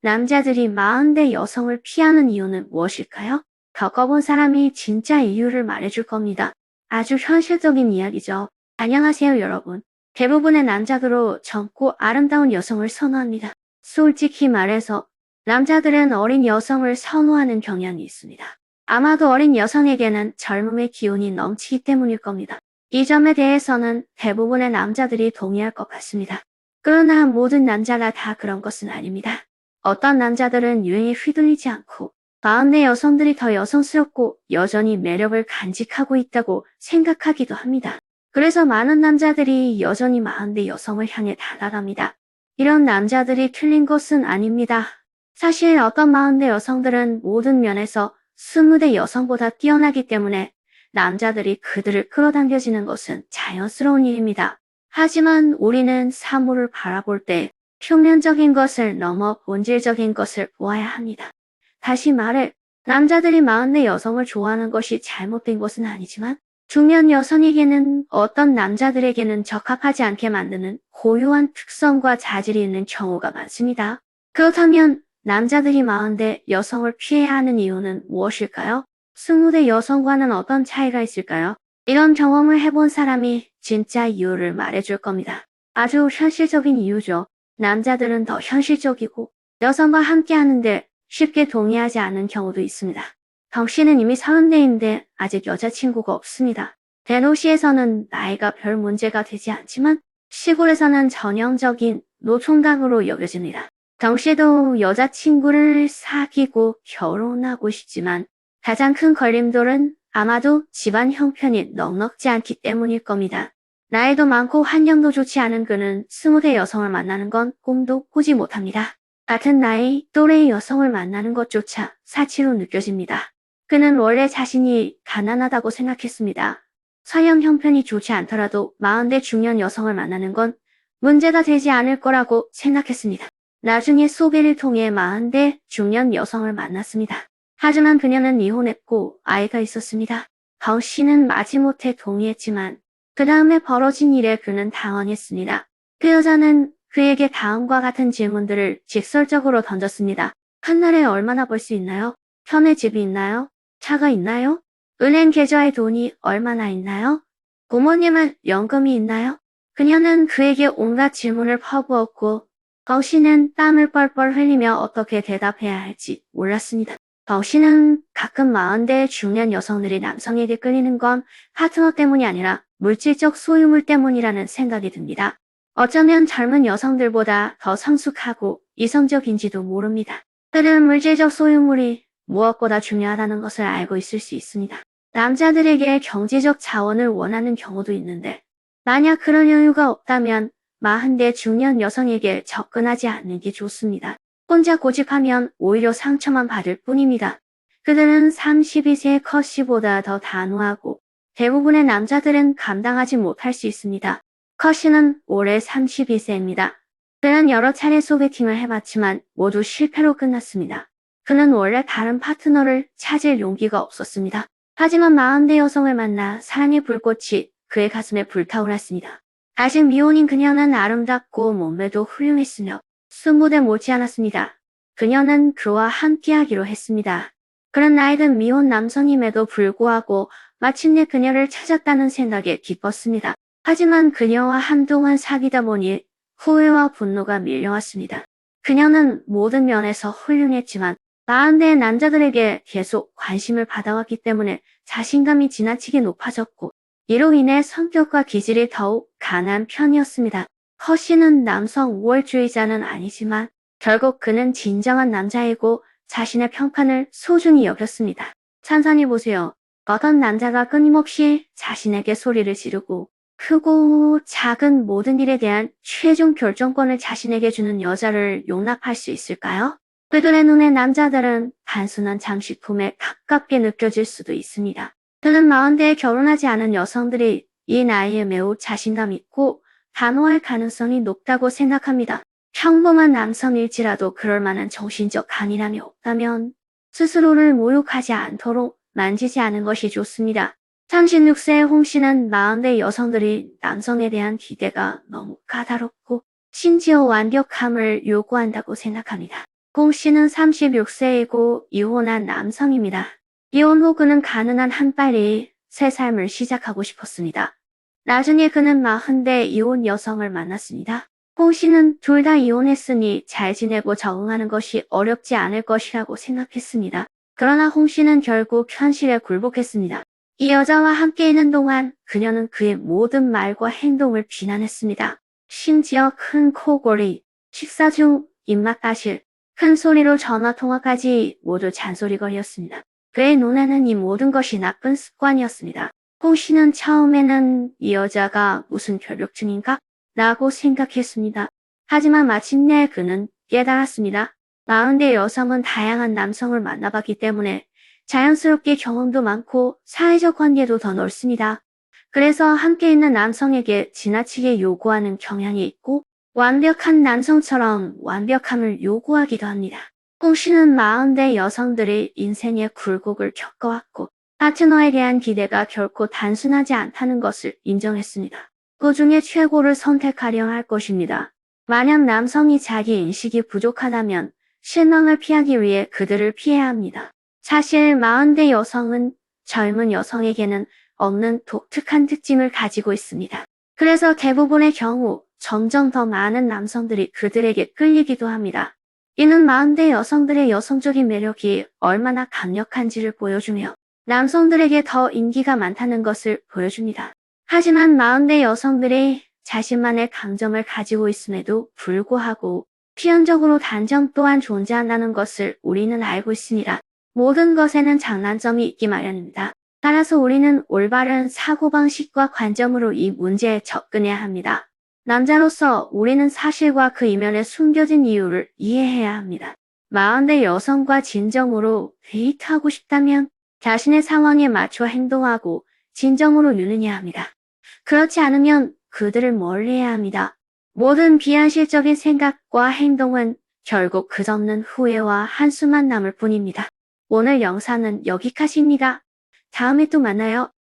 남자들이 40대 여성을 피하는 이유는 무엇일까요? 겪어본 사람이 진짜 이유를 말해줄 겁니다. 아주 현실적인 이야기죠. 안녕하세요, 여러분. 대부분의 남자들은 젊고 아름다운 여성을 선호합니다. 솔직히 말해서 남자들은 어린 여성을 선호하는 경향이 있습니다. 아마도 어린 여성에게는 젊음의 기운이 넘치기 때문일 겁니다. 이 점에 대해서는 대부분의 남자들이 동의할 것 같습니다. 그러나 모든 남자가 다 그런 것은 아닙니다. 어떤 남자들은 유행에 휘둘리지 않고 40대 여성들이 더 여성스럽고 여전히 매력을 간직하고 있다고 생각하기도 합니다. 그래서 많은 남자들이 여전히 40대 여성을 향해 다가갑니다. 이런 남자들이 틀린 것은 아닙니다. 사실 어떤 40대 여성들은 모든 면에서 20대 여성보다 뛰어나기 때문에 남자들이 그들을 끌어당겨지는 것은 자연스러운 일입니다. 하지만 우리는 사물을 바라볼 때 표면적인 것을 넘어 본질적인 것을 보아야 합니다. 다시 말해, 남자들이 40대 여성을 좋아하는 것이 잘못된 것은 아니지만 중년 여성에게는 어떤 남자들에게는 적합하지 않게 만드는 고유한 특성과 자질이 있는 경우가 많습니다. 그렇다면 남자들이 40대 여성을 피해야 하는 이유는 무엇일까요? 20대 여성과는 어떤 차이가 있을까요? 이런 경험을 해본 사람이 진짜 이유를 말해줄 겁니다. 아주 현실적인 이유죠. 남자들은 더 현실적이고 여성과 함께 하는데 쉽게 동의하지 않는 경우도 있습니다. 당신은 이미 30대인데 아직 여자친구가 없습니다. 대도시에서는 나이가 별 문제가 되지 않지만 시골에서는 전형적인 노총각으로 여겨집니다. 당시에도 여자친구를 사귀고 결혼하고 싶지만 가장 큰 걸림돌은 아마도 집안 형편이 넉넉지 않기 때문일 겁니다. 나이도 많고 환경도 좋지 않은 그는 20대 여성을 만나는 건 꿈도 꾸지 못합니다. 같은 나이 또래의 여성을 만나는 것조차 사치로 느껴집니다. 그는 원래 자신이 가난하다고 생각했습니다. 사형 형편이 좋지 않더라도 40대 중년 여성을 만나는 건 문제가 되지 않을 거라고 생각했습니다. 나중에 소개를 통해 40대 중년 여성을 만났습니다. 하지만 그녀는 이혼했고 아이가 있었습니다. 당신은 마지못해 동의했지만 그 다음에 벌어진 일에 그는 당황했습니다. 그 여자는 그에게 다음과 같은 질문들을 직설적으로 던졌습니다. 한 달에 얼마나 벌 수 있나요? 현에 집이 있나요? 차가 있나요? 은행 계좌에 돈이 얼마나 있나요? 부모님은 연금이 있나요? 그녀는 그에게 온갖 질문을 퍼부었고 당신은 땀을 뻘뻘 흘리며 어떻게 대답해야 할지 몰랐습니다. 당신은 가끔 40대 중년 여성들이 남성에게 끌리는 건 파트너 때문이 아니라 물질적 소유물 때문이라는 생각이 듭니다. 어쩌면 젊은 여성들보다 더 성숙하고 이성적인지도 모릅니다. 그들은 물질적 소유물이 무엇보다 중요하다는 것을 알고 있을 수 있습니다. 남자들에게 경제적 자원을 원하는 경우도 있는데 만약 그런 여유가 없다면 40대 중년 여성에게 접근하지 않는 게 좋습니다. 혼자 고집하면 오히려 상처만 받을 뿐입니다. 그들은 32세의 컷시보다 더 단호하고 대부분의 남자들은 감당하지 못할 수 있습니다. 컷시는 올해 32세입니다. 그는 여러 차례 소개팅을 해봤지만 모두 실패로 끝났습니다. 그는 원래 다른 파트너를 찾을 용기가 없었습니다. 하지만 40대 여성을 만나 사랑의 불꽃이 그의 가슴에 불타올랐습니다. 아직 미혼인 그녀는 아름답고 몸매도 훌륭했으며 20대 못지않았습니다. 그녀는 그와 함께하기로 했습니다. 그는 나이든 미혼 남성임에도 불구하고 마침내 그녀를 찾았다는 생각에 기뻤습니다. 하지만 그녀와 한동안 사귀다 보니 후회와 분노가 밀려왔습니다. 그녀는 모든 면에서 훌륭했지만 40대의 남자들에게 계속 관심을 받아왔기 때문에 자신감이 지나치게 높아졌고 이로 인해 성격과 기질이 더욱 강한 편이었습니다. 허씨는 남성 우월주의자는 아니지만 결국 그는 진정한 남자이고 자신의 평판을 소중히 여겼습니다. 찬찬히 보세요. 어떤 남자가 끊임없이 자신에게 소리를 지르고 크고 작은 모든 일에 대한 최종 결정권을 자신에게 주는 여자를 용납할 수 있을까요? 그들의 눈에 남자들은 단순한 장식품에 가깝게 느껴질 수도 있습니다. 그는 40대에 결혼하지 않은 여성들이 이 나이에 매우 자신감 있고 단호할 가능성이 높다고 생각합니다. 평범한 남성일지라도 그럴 만한 정신적 강인함이 없다면 스스로를 모욕하지 않도록 만지지 않은 것이 좋습니다. 36세의 홍 씨는 40대 여성들이 남성에 대한 기대가 너무 까다롭고 심지어 완벽함을 요구한다고 생각합니다. 공 씨는 36세이고 이혼한 남성입니다. 이혼 후 그는 가능한 한 빨리 새 삶을 시작하고 싶었습니다. 나중에 그는 40대 이혼 여성을 만났습니다. 공 씨는 둘 다 이혼했으니 잘 지내고 적응하는 것이 어렵지 않을 것이라고 생각했습니다. 그러나 홍 씨는 결국 현실에 굴복했습니다. 이 여자와 함께 있는 동안 그녀는 그의 모든 말과 행동을 비난했습니다. 심지어 큰 코골이, 식사 중 입맛 다실, 큰 소리로 전화통화까지 모두 잔소리거리였습니다. 그의 눈에는 이 모든 것이 나쁜 습관이었습니다. 홍 씨는 처음에는 이 여자가 무슨 결벽증인가? 라고 생각했습니다. 하지만 마침내 그는 깨달았습니다. 40대 여성은 다양한 남성을 만나봤기 때문에 자연스럽게 경험도 많고 사회적 관계도 더 넓습니다. 그래서 함께 있는 남성에게 지나치게 요구하는 경향이 있고 완벽한 남성처럼 완벽함을 요구하기도 합니다. 홍 씨는 40대 여성들이 인생의 굴곡을 겪어왔고 파트너에 대한 기대가 결코 단순하지 않다는 것을 인정했습니다. 그 중에 최고를 선택하려 할 것입니다. 만약 남성이 자기 인식이 부족하다면 실망을 피하기 위해 그들을 피해야 합니다. 사실 40대 여성은 젊은 여성에게는 없는 독특한 특징을 가지고 있습니다. 그래서 대부분의 경우 점점 더 많은 남성들이 그들에게 끌리기도 합니다. 이는 40대 여성들의 여성적인 매력이 얼마나 강력한지를 보여주며 남성들에게 더 인기가 많다는 것을 보여줍니다. 하지만 40대 여성들이 자신만의 강점을 가지고 있음에도 불구하고 필연적으로 단점 또한 존재한다는 것을 우리는 알고 있습니다. 모든 것에는 장단점이 있기 마련입니다. 따라서 우리는 올바른 사고방식과 관점으로 이 문제에 접근해야 합니다. 남자로서 우리는 사실과 그 이면에 숨겨진 이유를 이해해야 합니다. 40대 여성과 진정으로 데이트하고 싶다면 자신의 상황에 맞춰 행동하고 진정으로 유능해야 합니다. 그렇지 않으면 그들을 멀리해야 합니다. 모든 비현실적인 생각과 행동은 결국 끝없는 후회와 한숨만 남을 뿐입니다. 오늘 영상은 여기까지입니다. 다음에 또 만나요.